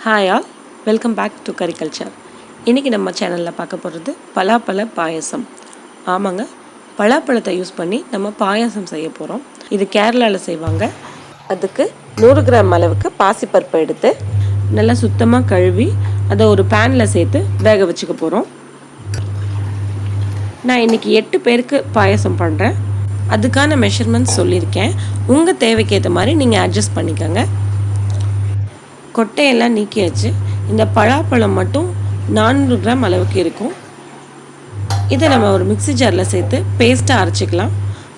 Hi all, welcome back to agriculture. இன்றைக்கி நம்ம சேனலில் பார்க்க போகிறது பலாப்பழ பாயசம். ஆமாங்க, பலாப்பழத்தை யூஸ் பண்ணி நம்ம பாயாசம் செய்ய போகிறோம். இது கேரளாவில் செய்வாங்க. அதுக்கு 100 கிராம் அளவுக்கு பாசிப்பருப்பை எடுத்து நல்லா சுத்தமாக கழுவி அதை ஒரு பேனில் சேர்த்து வேக வச்சுக்க போகிறோம். நான் இன்றைக்கி 8 பேருக்கு பாயசம் பண்ணுறேன். அதுக்கான மெஷர்மெண்ட்ஸ் சொல்லியிருக்கேன். உங்கள் தேவைக்கு ஏற்ற மாதிரி நீங்கள் அட்ஜஸ்ட் பண்ணிக்கோங்க. கொட்டையெல்லாம் நீக்கியாச்சு. இந்த பலாப்பழம் மட்டும் 400 கிராம் அளவுக்கு இருக்கும். இதை நம்ம ஒரு மிக்ஸி ஜாரில் சேர்த்து பேஸ்ட்டாக அரைச்சிக்கலாம்.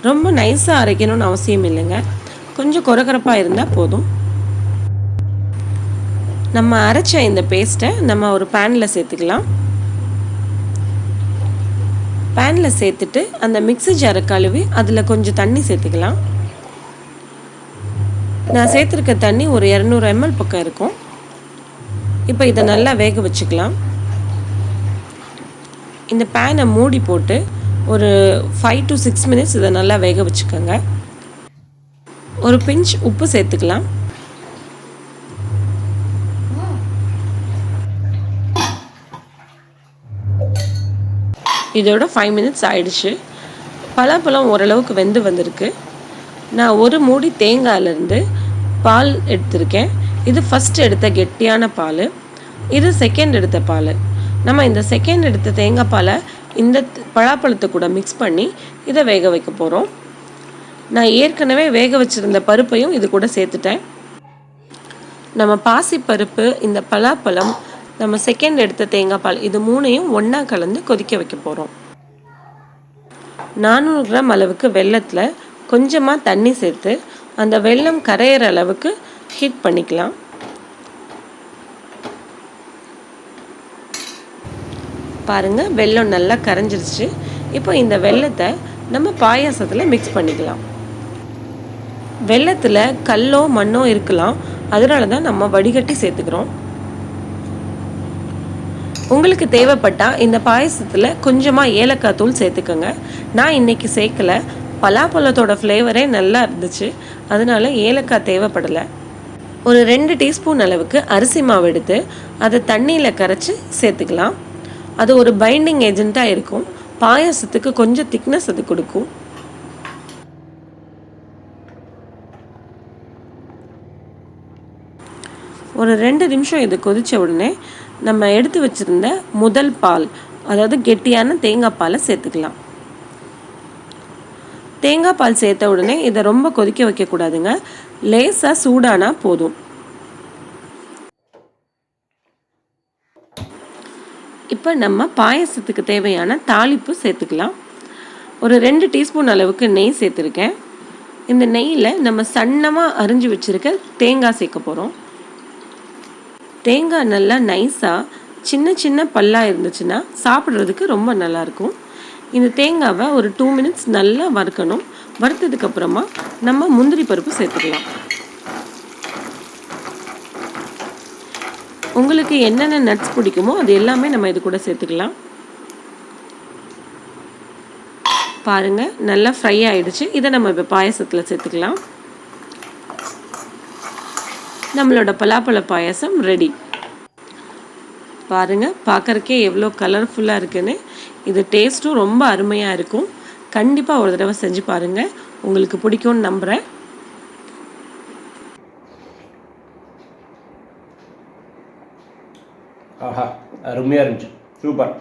ரொம்ப நைஸாக அரைக்கணும்னு அவசியம் இல்லைங்க, கொஞ்சம் கொரகொரப்பாக இருந்தால் போதும். நம்ம அரைச்ச இந்த பேஸ்ட்டை நம்ம ஒரு பேனில் சேர்த்துக்கலாம். பேனில் சேர்த்துட்டு அந்த மிக்ஸி ஜாரை கழுவி அதில் கொஞ்சம் தண்ணி சேர்த்துக்கலாம். நான் சேர்த்துருக்க தண்ணி ஒரு 200 ml பக்கம் இருக்கும். இப்போ இதை நல்லா வேக வச்சுக்கலாம். இந்த பேனை மூடி போட்டு ஒரு 5 to 6 மினிட்ஸ் இதை நல்லா வேக வச்சுக்கோங்க. ஒரு பிஞ்ச் உப்பு சேர்த்துக்கலாம். இதோட 5 மினிட்ஸ் ஆயிடுச்சு. பலாப்பழம் ஓரளவுக்கு வெந்து வந்திருக்கு. நான் ஒரு மூடி தேங்காயிலேருந்து பால் எடுத்திருக்கேன். இது ஃபஸ்ட் எடுத்த கெட்டியான பால், இது செகண்ட் எடுத்த பால். நம்ம இந்த செகண்ட் எடுத்த தேங்காய் பாலை இந்த பலாப்பழத்தை கூட மிக்ஸ் பண்ணி இதை வேக வைக்க போகிறோம். நான் ஏற்கனவே வேக வச்சுருந்த பருப்பையும் இது கூட சேர்த்துட்டேன். நம்ம பாசிப்பருப்பு, இந்த பலாப்பழம், நம்ம செகண்ட் எடுத்த தேங்காய் பால், இது மூணையும் ஒன்றா கலந்து கொதிக்க வைக்க போகிறோம். 400 கிராம் அளவுக்கு வெல்லத்தில் கொஞ்சமாக தண்ணி சேர்த்து அந்த வெல்லம் கரையிற அளவுக்கு ஹீட் பண்ணிக்கலாம். பாருங்கள், வெல்லம் நல்லா கரைஞ்சிருச்சு. இப்போ இந்த வெல்லத்தை நம்ம பாயாசத்தில் மிக்ஸ் பண்ணிக்கலாம். வெல்லத்தில் கல்லோ மண்ணோ இருக்கலாம், அதனால தான் நம்ம வடிகட்டி சேர்த்துக்கிறோம். உங்களுக்கு தேவைப்பட்டால் இந்த பாயசத்தில் கொஞ்சமாக ஏலக்காய் தூள் சேர்த்துக்கோங்க. நான் இன்றைக்கி சேர்க்கலை. பலாப்பழத்தோட ஃப்ளேவரே நல்லா இருந்துச்சு, அதனால ஏலக்காய் தேவைப்படலை. ஒரு 2 டீஸ்பூன் அளவுக்கு அரிசி மாவு எடுத்து அதை தண்ணியில் கரைச்சி சேர்த்துக்கலாம். அது ஒரு பைண்டிங் ஏஜெண்ட்டாக இருக்கும். பாயாசத்துக்கு கொஞ்சம் திக்னஸ் அது கொடுக்கும். ஒரு 2 நிமிஷம் இது கொதித்த உடனே நம்ம எடுத்து வச்சுருந்த முதல் பால், அதாவது கெட்டியான தேங்காய் பாலை சேர்த்துக்கலாம். தேங்காய் பால் சேர்த்த உடனே இதை ரொம்ப கொதிக்க வைக்கக்கூடாதுங்க, லேசாக சூடானா போதும். இப்போ நம்ம பாயசத்துக்கு தேவையான தாளிப்பு சேர்த்துக்கலாம். ஒரு 2 டீஸ்பூன் அளவுக்கு நெய் சேர்த்துருக்கேன். இந்த நெய்யில் நம்ம சன்னமாக அரிஞ்சு வச்சுருக்க தேங்காய் சேர்க்க போகிறோம். தேங்காய் நல்லா நைஸாக சின்ன சின்ன பல்லாக இருந்துச்சுன்னா சாப்பிட்றதுக்கு ரொம்ப நல்லாயிருக்கும். இந்த தேங்காவை ஒரு 2 மினிட்ஸ் நல்லா வறுக்கணும். வறுத்ததுக்கப்புறமா நம்ம முந்திரி பருப்பு சேர்த்துக்கலாம். உங்களுக்கு என்னென்ன நட்ஸ் பிடிக்குமோ அது எல்லாமே நம்ம இது கூட சேர்த்துக்கலாம். பாருங்கள், நல்லா ஃப்ரை ஆகிடுச்சு. இதை நம்ம இப்போ பாயசத்தில் சேர்த்துக்கலாம். நம்மளோட பலாப்பழ பாயசம் ரெடி. பாருங்கள், பார்க்குறக்கே எவ்வளோ கலர்ஃபுல்லாக இருக்குன்னு. இது டேஸ்ட்டும் ரொம்ப அருமையாக இருக்கும். கண்டிப்பாக ஒரு தடவை செஞ்சு பாருங்கள், உங்களுக்கு பிடிக்கும்னு நம்புகிறேன். ஆஹா, அருமையாக இருந்துச்சு, சூப்பர்.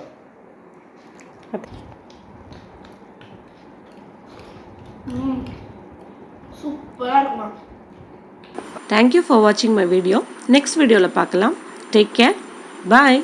சூப்பராக இருக்குமா. தேங்க்யூ ஃபார் வாட்சிங் மை வீடியோ. நெக்ஸ்ட் வீடியோவில் பார்க்கலாம். டேக் கேர், பாய்.